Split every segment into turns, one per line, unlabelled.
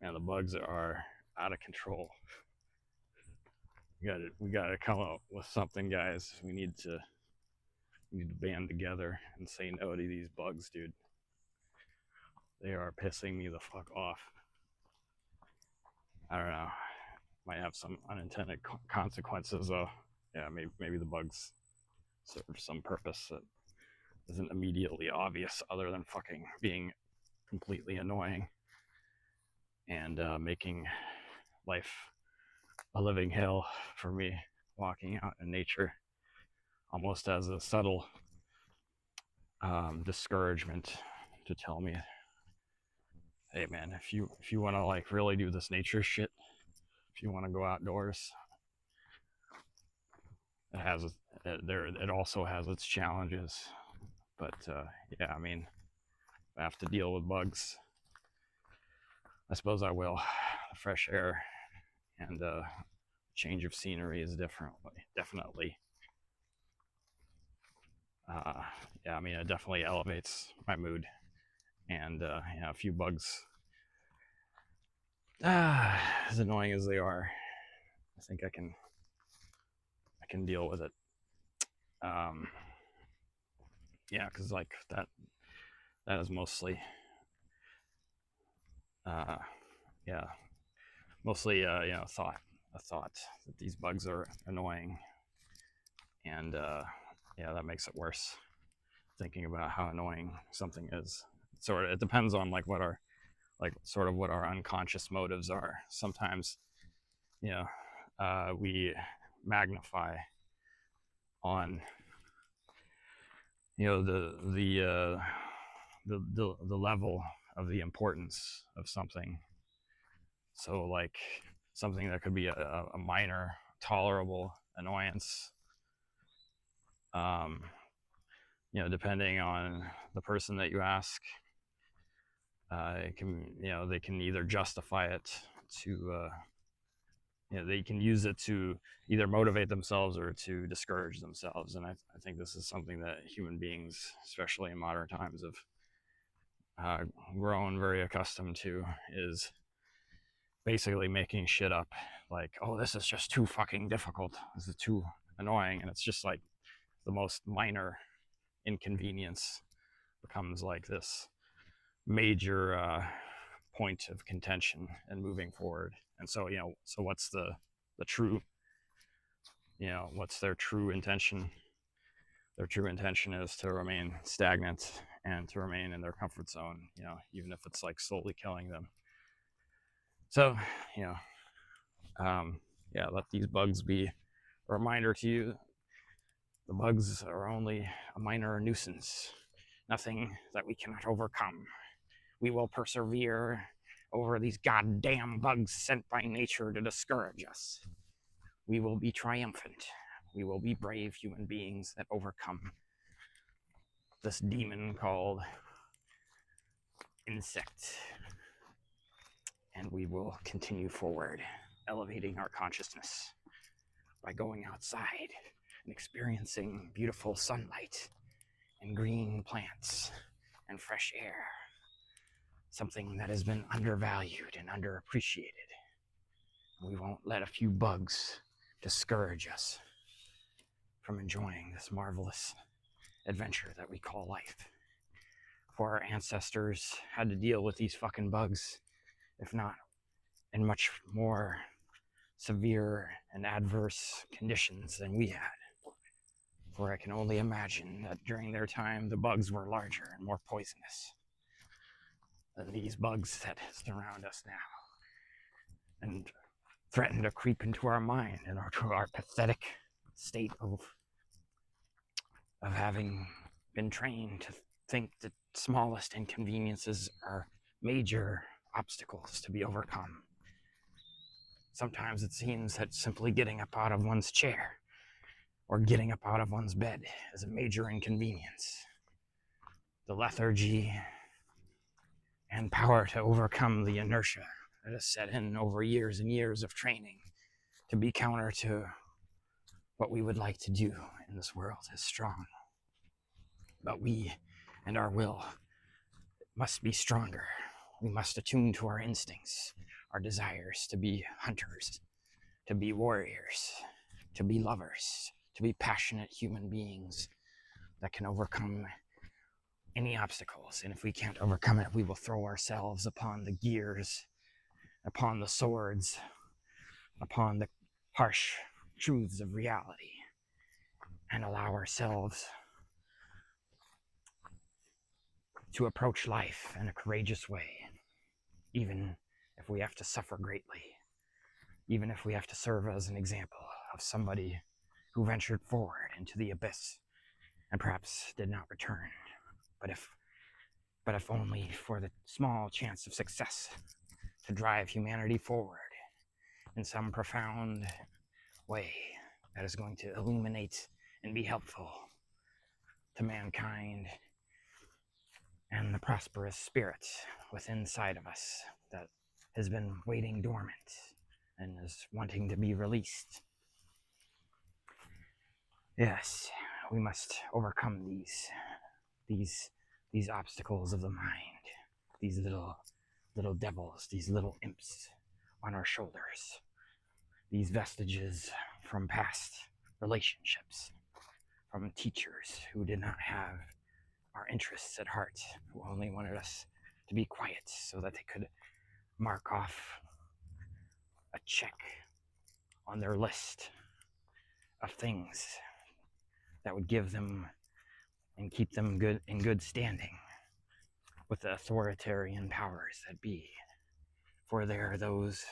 Man, the bugs are out of control. We gotta come up with something, guys. We need to band together and say no to these bugs, dude. They are pissing me the fuck off. I don't know. Might have some unintended consequences, though. Yeah, maybe the bugs serve some purpose that isn't immediately obvious, other than fucking being completely annoying and making life a living hell for me. Walking out in nature, almost as a subtle discouragement to tell me, hey man, if you want to like really do this nature shit, if you want to go outdoors, it has it also has its challenges. But yeah, I mean, if I have to deal with bugs, I suppose I will. Fresh air and change of scenery is definitely. Uh, yeah, I mean, it definitely elevates my mood, and yeah, a few bugs, as annoying as they are, I think I can deal with it. Um, yeah, because like that is mostly uh, yeah, mostly a thought that these bugs are annoying, and yeah, that makes it worse. Thinking about how annoying something is, sort of, it depends on like what our like sort of what our unconscious motives are. Sometimes, you know, we magnify on the level of the importance of something. So like something that could be a minor tolerable annoyance, um, depending on the person that you ask, it can they can either justify it to they can use it to either motivate themselves or to discourage themselves. And I think this is something that human beings, especially in modern times, have grown very accustomed to, is basically making shit up. Like, oh, this is just too fucking difficult. This is too annoying. And it's just like the most minor inconvenience becomes like this major point of contention and moving forward. And so, so what's the true, what's their true intention? Their true intention is to remain stagnant and to remain in their comfort zone, even if it's like slowly killing them. So, you know, yeah, let these bugs be a reminder to you. The bugs are only a minor nuisance, nothing that we cannot overcome. We will persevere over these goddamn bugs sent by nature to discourage us. We will be triumphant. We will be brave human beings that overcome this demon called insect. And we will continue forward, elevating our consciousness by going outside and experiencing beautiful sunlight and green plants and fresh air, something that has been undervalued and underappreciated. We won't let a few bugs discourage us from enjoying this marvelous adventure that we call life. For our ancestors had to deal with these fucking bugs, if not in much more severe and adverse conditions than we had. For I can only imagine that during their time, the bugs were larger and more poisonous than these bugs that surround us now and threaten to creep into our mind and to our pathetic state of having been trained to think that smallest inconveniences are major obstacles to be overcome. Sometimes it seems that simply getting up out of one's chair or getting up out of one's bed is a major inconvenience. The lethargy and power to overcome the inertia that has set in over years and years of training to be counter to what we would like to do in this world is strong. But we and our will must be stronger. We must attune to our instincts. our desires to be hunters, to be warriors, to be lovers, to be passionate human beings that can overcome any obstacles. And if we can't overcome it, we will throw ourselves upon the gears, upon the swords, upon the harsh truths of reality, and allow ourselves to approach life in a courageous way, even if we have to suffer greatly, even if we have to serve as an example of somebody who ventured forward into the abyss and perhaps did not return, but if only for the small chance of success to drive humanity forward in some profound way that is going to illuminate and be helpful to mankind and the prosperous spirit within inside of us that has been waiting dormant and is wanting to be released. Yes, we must overcome these obstacles of the mind, these little devils, these little imps on our shoulders, these vestiges from past relationships, from teachers who did not have our interests at heart, who only wanted us to be quiet so that they could mark off a check on their list of things that would give them and keep them in good standing with the authoritarian powers that be. For there are those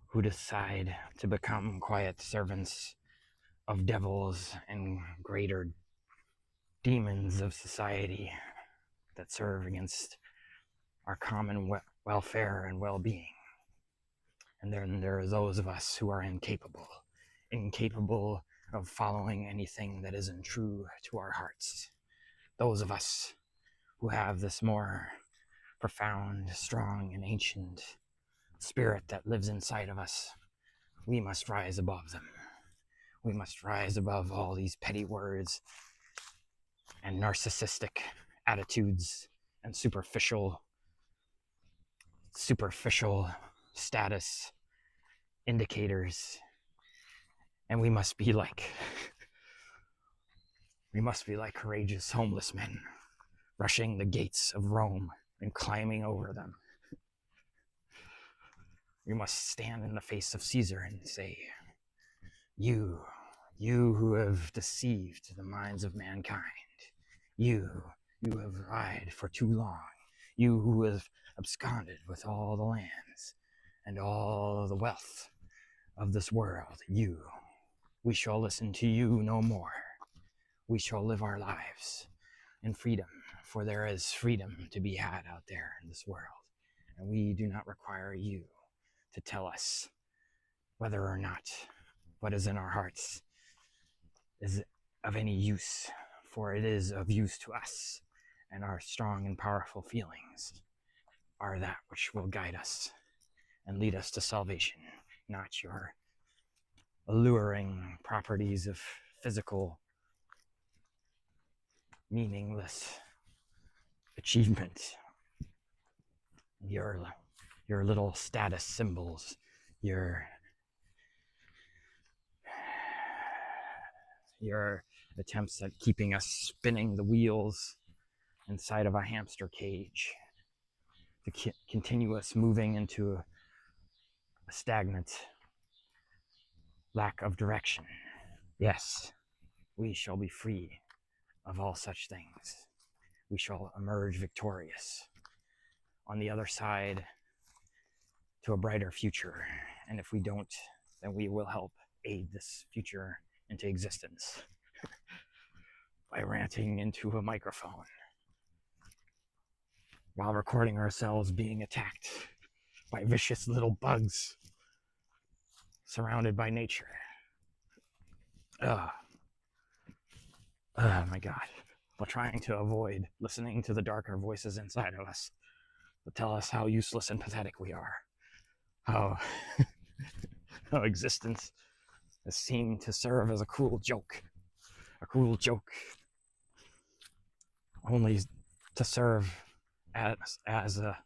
who decide to become quiet servants of devils and greater demons of society that serve against our common welfare and well-being. And then there are those of us who are incapable of following anything that isn't true to our hearts. Those of us who have this more profound, strong, and ancient spirit that lives inside of us, we must rise above them. We must rise above all these petty words and narcissistic attitudes and superficial status indicators. And we must be like courageous homeless men, rushing the gates of Rome and climbing over them. We must stand in the face of Caesar and say, you who have deceived the minds of mankind, you have lied for too long, you who have absconded with all the lands and all the wealth of this world, we shall listen to you no more. We shall live our lives in freedom, for there is freedom to be had out there in this world. And we do not require you to tell us whether or not what is in our hearts is of any use, for it is of use to us, and our strong and powerful feelings are that which will guide us and lead us to salvation, not your alluring properties of physical, meaningless achievement, your little status symbols, your attempts at keeping us spinning the wheels inside of a hamster cage, to continue us moving into a stagnant lack of direction. Yes, we shall be free of all such things. We shall emerge victorious on the other side to a brighter future. And if we don't, then we will help aid this future into existence by ranting into a microphone while recording ourselves being attacked by vicious little bugs surrounded by nature. Oh my God. While trying to avoid listening to the darker voices inside of us that tell us how useless and pathetic we are. How existence has seemed to serve as a cruel joke. Only to serve as a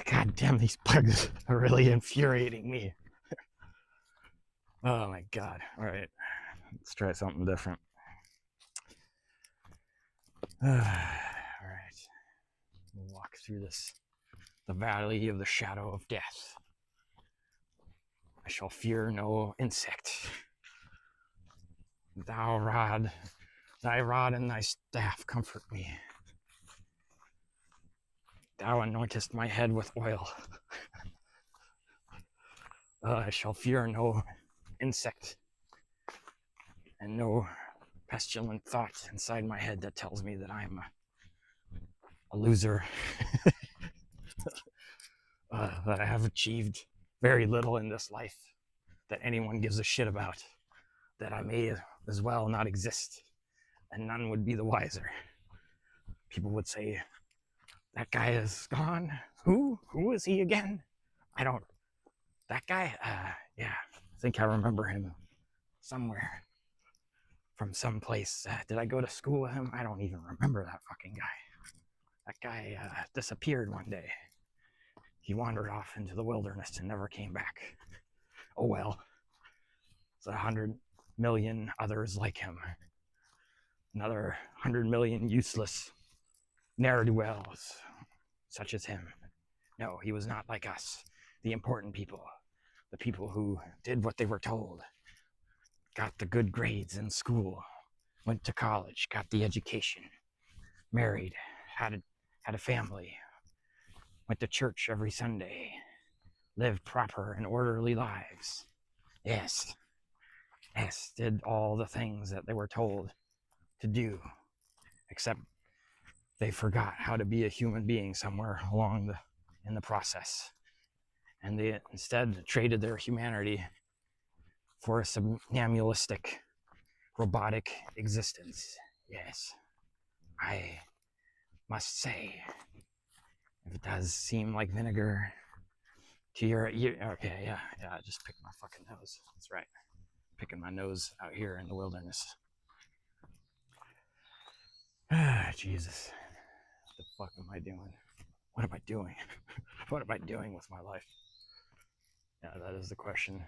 God damn, these bugs are really infuriating me. Oh my God. All right, let's try something different. All right, we'll walk through the valley of the shadow of death. I shall fear no insect. Thy rod and thy staff comfort me. Thou anointest my head with oil. I shall fear no insect and no pestilent thought inside my head that tells me that I'm a loser, that I have achieved very little in this life, that anyone gives a shit about, that I may as well not exist, and none would be the wiser. People would say, that guy is gone. Who is he again? That guy? Yeah, I think I remember him somewhere from someplace. Did I go to school with him? I don't even remember that fucking guy. That guy disappeared one day. He wandered off into the wilderness and never came back. Oh well. There's 100 million others like him. Another 100 million useless ne'er-do-wells, such as him. No, he was not like us, the important people, the people who did what they were told, got the good grades in school, went to college, got the education, married, had a family, went to church every Sunday, lived proper and orderly lives. Yes, did all the things that they were told to do, except they forgot how to be a human being somewhere along in the process. And they instead traded their humanity for a somnambulistic, robotic existence. Yes, I must say, if it does seem like vinegar to your ear, okay, yeah, I just picked my fucking nose. That's right, picking my nose out here in the wilderness. Jesus, what the fuck am I doing? What am I doing? What am I doing with my life? Yeah, that is the question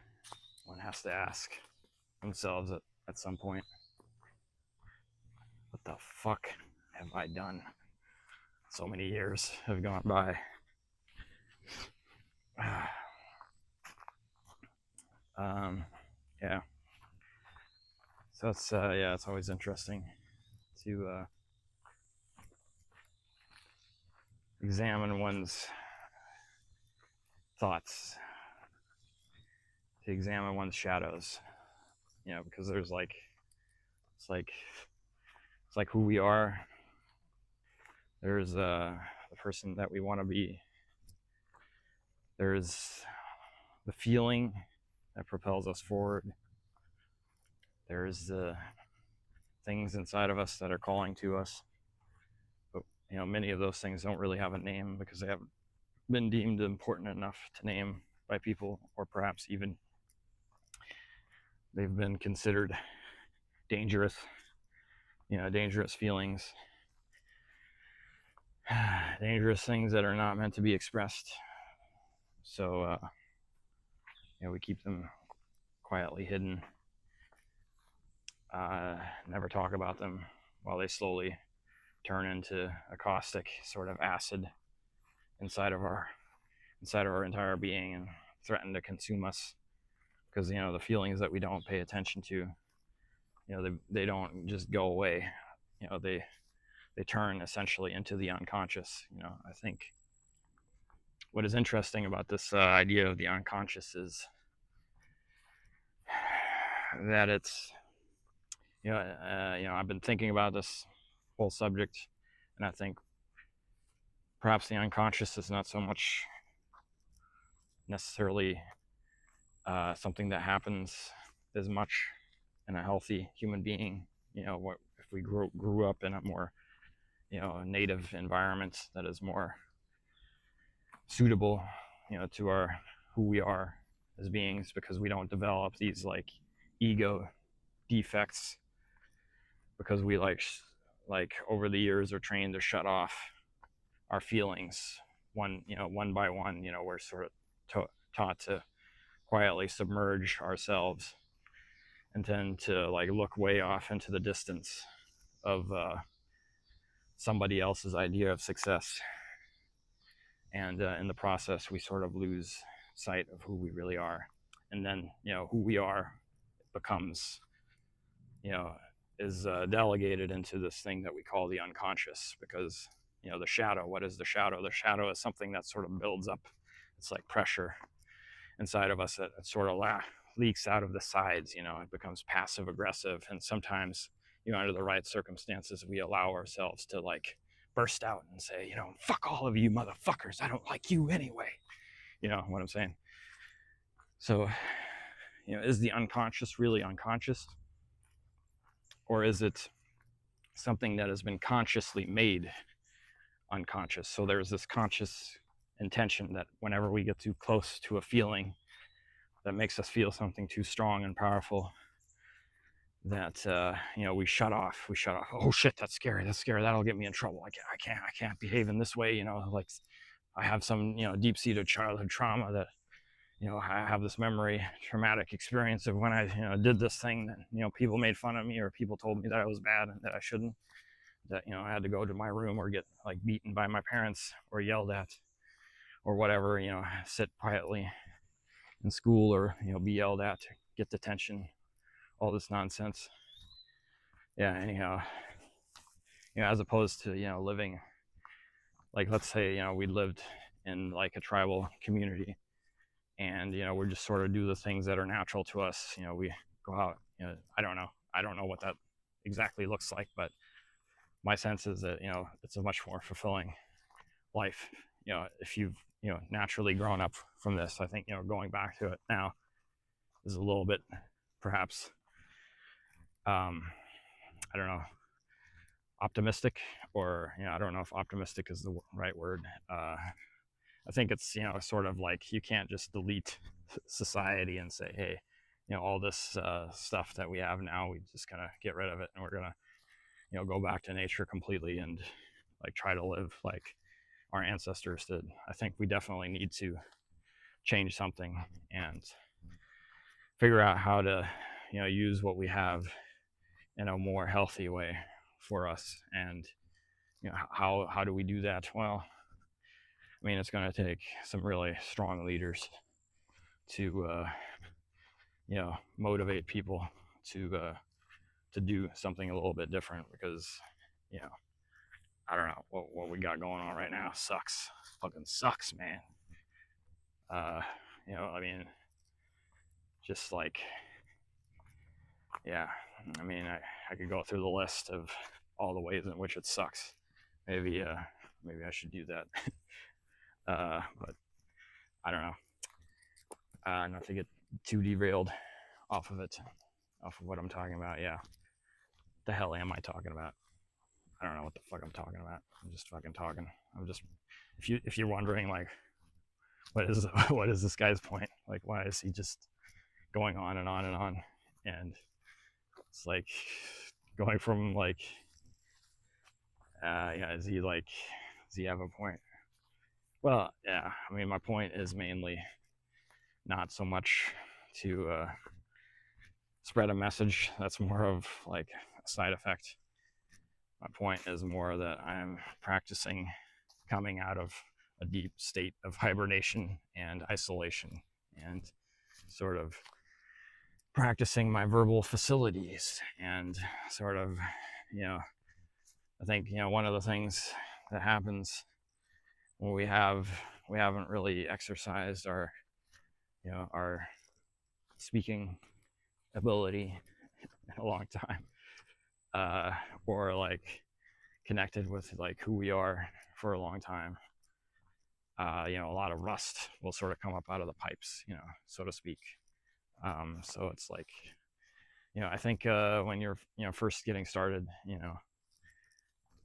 one has to ask themselves at some point. What the fuck have I done? So many years have gone by. Yeah. So it's always interesting to examine one's thoughts, to examine one's shadows, because there's it's like who we are. There's the person that we want to be. There's the feeling that propels us forward. There's the things inside of us that are calling to us. But many of those things don't really have a name because they haven't been deemed important enough to name by people, or perhaps even they've been considered dangerous, dangerous feelings, dangerous things that are not meant to be expressed. So we keep them quietly hidden, never talk about them, while they slowly turn into a caustic sort of acid inside of our entire being and threaten to consume us, because the feelings that we don't pay attention to, they don't just go away. They turn essentially into the unconscious. I think what is interesting about this idea of the unconscious is that it's I've been thinking about this whole subject, and I think perhaps the unconscious is not so much necessarily something that happens as much in a healthy human being. What if we grew up in a more native environment that is more suitable to our who we are as beings, because we don't develop these ego defects, because we like over the years are trained to shut off our feelings one by one, we're sort of taught to quietly submerge ourselves and tend to like look way off into the distance of somebody else's idea of success. And in the process, we sort of lose sight of who we really are. And then, who we are becomes, is delegated into this thing that we call the unconscious. Because, the shadow, what is the shadow? The shadow is something that sort of builds up. It's like pressure inside of us that sort of leaks out of the sides. It becomes passive aggressive. And sometimes, under the right circumstances, we allow ourselves to like burst out and say, fuck all of you motherfuckers. I don't like you anyway. You know what I'm saying? So, is the unconscious really unconscious? Or is it something that has been consciously made unconscious? So there's this conscious intention that whenever we get too close to a feeling that makes us feel something too strong and powerful, that we shut off. Oh shit, that's scary. That'll get me in trouble. I can't behave in this way. Like I have some deep-seated childhood trauma that I have this traumatic experience of when I did this thing that people made fun of me, or people told me that I was bad and that I shouldn't. That I had to go to my room or get like beaten by my parents or yelled at or whatever. Sit quietly in school or be yelled at, get detention, all this nonsense. Yeah, anyhow, as opposed to living like, let's say we lived in like a tribal community, and we just sort of do the things that are natural to us. We go out. I don't know what that exactly looks like, but my sense is that it's a much more fulfilling life. If you've naturally grown up from this, I think going back to it now is a little bit perhaps I don't know, optimistic, or I don't know if optimistic is the right word. I think it's sort of like you can't just delete society and say, hey, all this stuff that we have now, we just gonna get rid of it and we're gonna go back to nature completely and like try to live like our ancestors did. I think we definitely need to change something and figure out how to use what we have in a more healthy way for us. And how do we do that? Well, I mean, it's going to take some really strong leaders to motivate people to do something a little bit different, because I don't know what we got going on right now sucks. Fucking sucks, man. I mean, just like, yeah, I mean, I could go through the list of all the ways in which it sucks. Maybe I should do that. But I don't know. Not to get too derailed off of what I'm talking about. Yeah. The hell am I talking about? I don't know what the fuck I'm talking about. I'm just fucking talking. If you're wondering like, what is this guy's point? Like, why is he just going on and on and on? And it's like going from like, does he have a point? Well, yeah, I mean, my point is mainly not so much to spread a message. That's more of like a side effect. My point is more that I'm practicing coming out of a deep state of hibernation and isolation, and sort of practicing my verbal facilities, and sort of, I think, one of the things that happens when we haven't really exercised our speaking ability in a long time, or like connected with like who we are for a long time. A lot of rust will sort of come up out of the pipes, so to speak. So it's like, I think when you're first getting started, you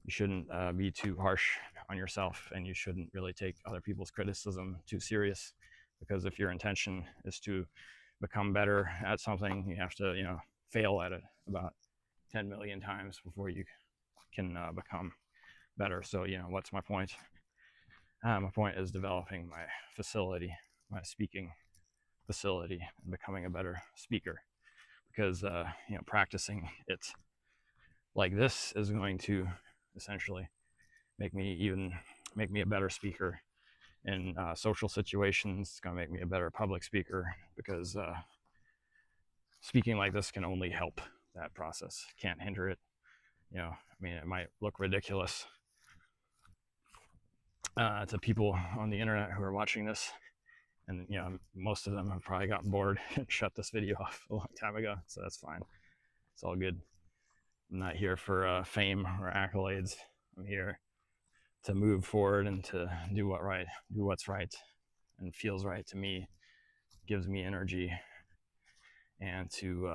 shouldn't be too harsh on yourself, and you shouldn't really take other people's criticism too serious, because if your intention is to become better at something, you have to fail at it about 10 million times before you can become better. So what's my point? My point is developing my facility, my speaking facility, and becoming a better speaker, because practicing it like this is going to essentially make me a better speaker in social situations. It's going to make me a better public speaker, because speaking like this can only help that process, can't hinder it. I mean, it might look ridiculous to people on the internet who are watching this, and most of them have probably gotten bored and shut this video off a long time ago, so that's fine. It's all good. I'm not here for fame or accolades. I'm here to move forward and to do what's right and feels right to me, gives me energy, and to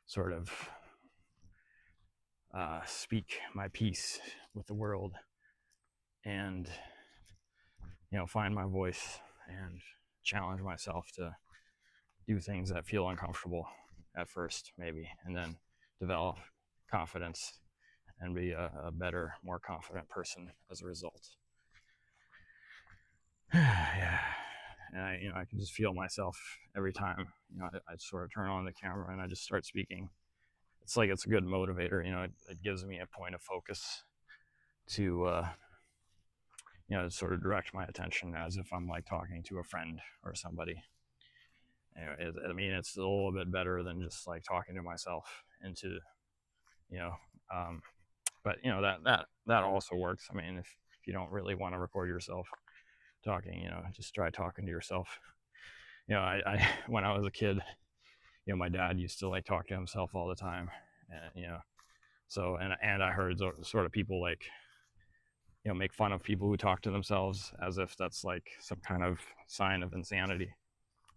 sort of speak my piece with the world, and find my voice and challenge myself to do things that feel uncomfortable at first, maybe, and then develop confidence and be a better, more confident person as a result. Yeah. And I can just feel myself every time. I sort of turn on the camera and I just start speaking. It's like it's a good motivator. It gives me a point of focus to sort of direct my attention, as if I'm like talking to a friend or somebody. I mean, it's a little bit better than just like talking to myself into, but that also works. I mean, if you don't really want to record yourself talking, just try talking to yourself. I when I was a kid, my dad used to like talk to himself all the time, and so and I heard sort of people like make fun of people who talk to themselves, as if that's like some kind of sign of insanity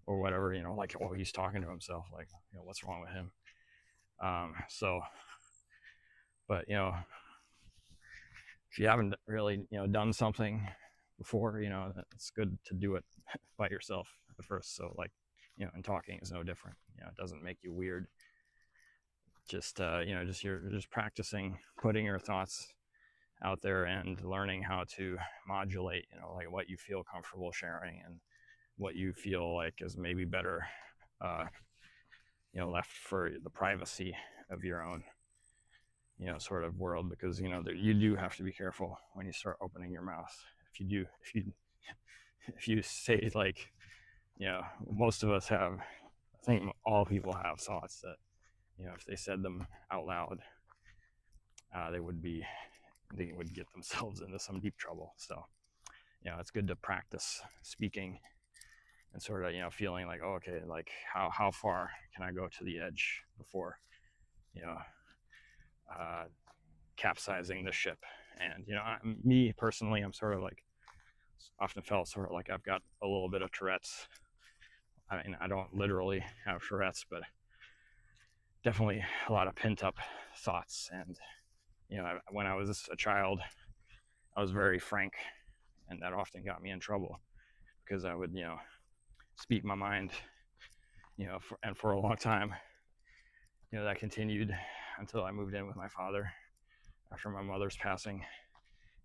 or whatever, like, oh, he's talking to himself, like, what's wrong with him? So, but if you haven't really done something before, it's good to do it by yourself at first. So like, and talking is no different. It doesn't make you weird. Just you're just practicing putting your thoughts out there and learning how to modulate, like what you feel comfortable sharing and what you feel like is maybe better left for the privacy of your own sort of world, because you do have to be careful when you start opening your mouth. If you say, like, most of us have, I think all people have thoughts that if they said them out loud, they would get themselves into some deep trouble. So it's good to practice speaking and sort of feeling like, oh, okay, like how far can I go to the edge before capsizing the ship. And me personally, I'm sort of like, often felt sort of like I've got a little bit of Tourette's. I mean, I don't literally have Tourette's, but definitely a lot of pent up thoughts. And when I was a child, I was very frank, and that often got me in trouble, because I would speak my mind, and for a long time, that continued until I moved in with my father after my mother's passing.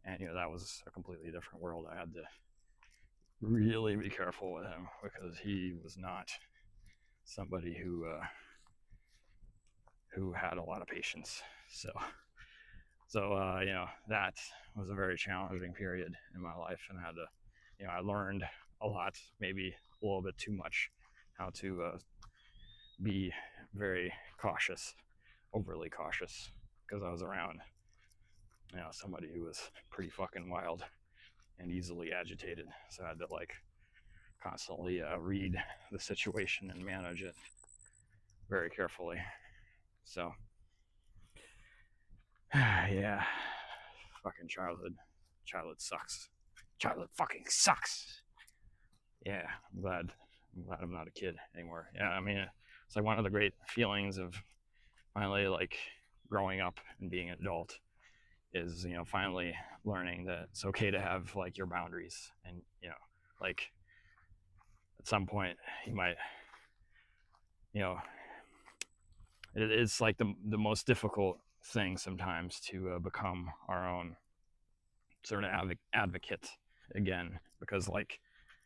And that was a completely different world. I had to really be careful with him, because he was not somebody who had a lot of patience. So that was a very challenging period in my life, and I had to I learned a lot, maybe a little bit too much, how to be very cautious, overly cautious, because I was around somebody who was pretty fucking wild and easily agitated. So I had to like constantly read the situation and manage it very carefully. So yeah, fucking childhood sucks. Childhood fucking sucks. Yeah, I'm glad I'm not a kid anymore. Yeah, I mean, it's like one of the great feelings of finally like growing up and being an adult is finally learning that it's okay to have like your boundaries. And like at some point you might it's like the most difficult thing sometimes to become our own sort of advocate again, because like,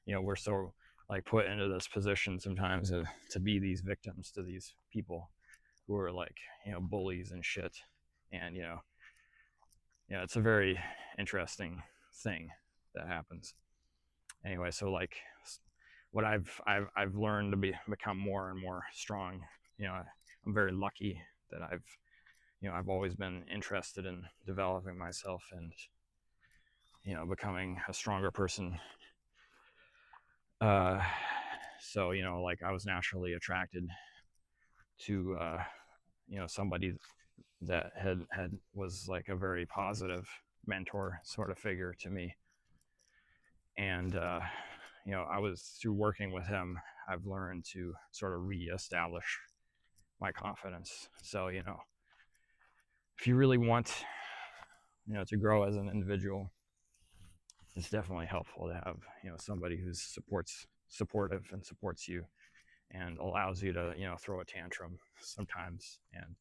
you know, we're so like put into this position sometimes to be these victims to these people who are like, you know, bullies and shit. And it's a very interesting thing that happens. Anyway, so like what I've learned to become more and more strong. I'm very lucky that I've always been interested in developing myself and becoming a stronger person. So like I was naturally attracted to somebody that was like a very positive mentor sort of figure to me. And I was, through working with him, I've learned to sort of reestablish my confidence. So if you really want to grow as an individual, it's definitely helpful to have somebody who's supportive and supports you and allows you to throw a tantrum sometimes, and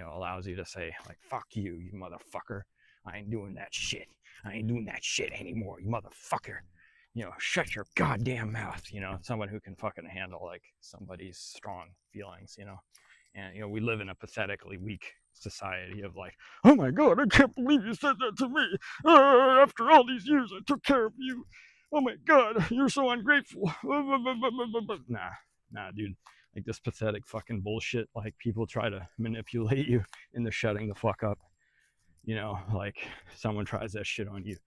allows you to say like, fuck you, you motherfucker, I ain't doing that shit anymore, you motherfucker, shut your goddamn mouth. Someone who can fucking handle like somebody's strong feelings. And we live in a pathetically weak society of like, oh my god, I can't believe you said that to me. After all these years I took care of you. Oh my god, you're so ungrateful. Nah, dude. Like this pathetic fucking bullshit. Like people try to manipulate you into shutting the fuck up. Like someone tries that shit on you.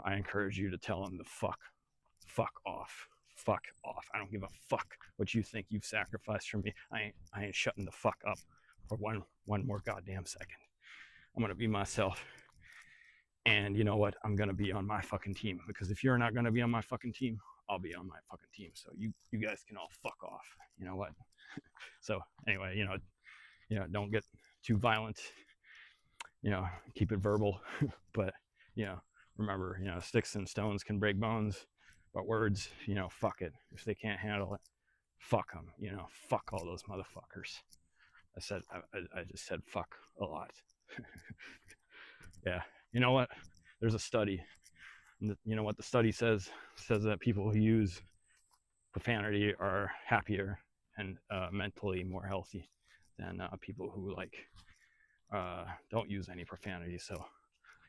I encourage you to tell them to fuck off. Fuck off. I don't give a fuck what you think you've sacrificed for me. I ain't shutting the fuck up for one more goddamn second. I'm gonna be myself. And you know what? I'm gonna be on my fucking team, because if you're not gonna be on my fucking team, I'll be on my fucking team. So you guys can all fuck off. You know what? So anyway, don't get too violent. Keep it verbal. But remember, sticks and stones can break bones, but words, fuck it. If they can't handle it, fuck them. Fuck all those motherfuckers. I just said fuck a lot. Yeah. You know what? There's a study. You know what the study says? It says that people who use profanity are happier and mentally more healthy than people who don't use any profanity. So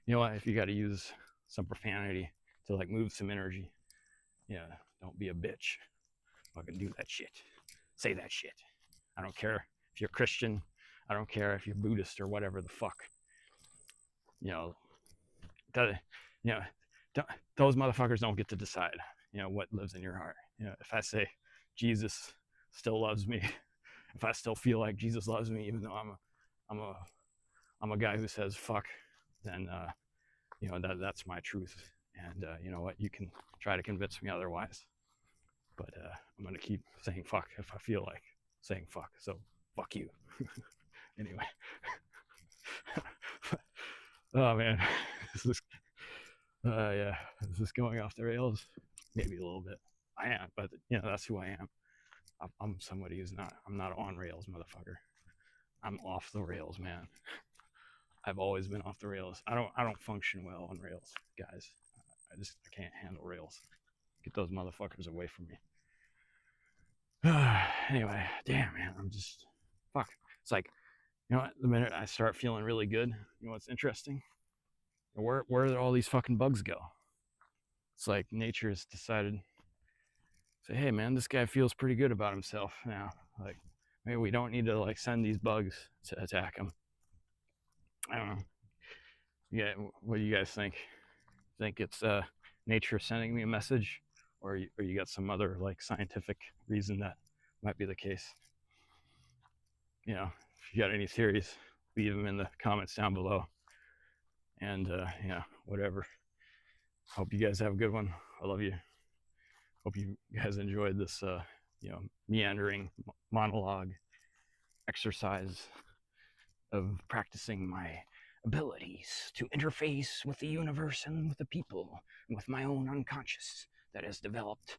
you know what? If you got to use some profanity to like move some energy, don't be a bitch. Fucking do that shit. Say that shit. I don't care if you're Christian. I don't care if you're Buddhist or whatever the fuck. Those motherfuckers don't get to decide, what lives in your heart. If I say Jesus still loves me, if I still feel like Jesus loves me, even though I'm a guy who says fuck, then that's my truth. And you know what? You can try to convince me otherwise, but I'm gonna keep saying fuck if I feel like saying fuck. So fuck you. Anyway. Oh man, this is going off the rails? Maybe a little bit. I am, but that's who I am. I'm somebody who's not. I'm not on rails, motherfucker. I'm off the rails, man. I've always been off the rails. I don't function well on rails, guys. I can't handle rails. Get those motherfuckers away from me. Anyway, damn man, I'm just fuck. It's like, the minute I start feeling really good, what's interesting? Where did all these fucking bugs go? It's like nature's decided, say, hey man, this guy feels pretty good about himself now. Like maybe we don't need to like send these bugs to attack him. I don't know. Yeah, what do you guys think? Think it's nature sending me a message, or you got some other like scientific reason that might be the case? If you got any theories, leave them in the comments down below. And whatever. Hope you guys have a good one. I love you. Hope you guys enjoyed this meandering monologue exercise of practicing my abilities to interface with the universe and with the people and with my own unconscious that has developed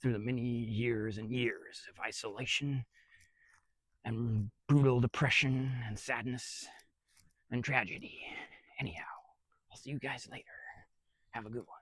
through the many years and years of isolation and brutal depression and sadness and tragedy. Anyhow, I'll see you guys later. Have a good one.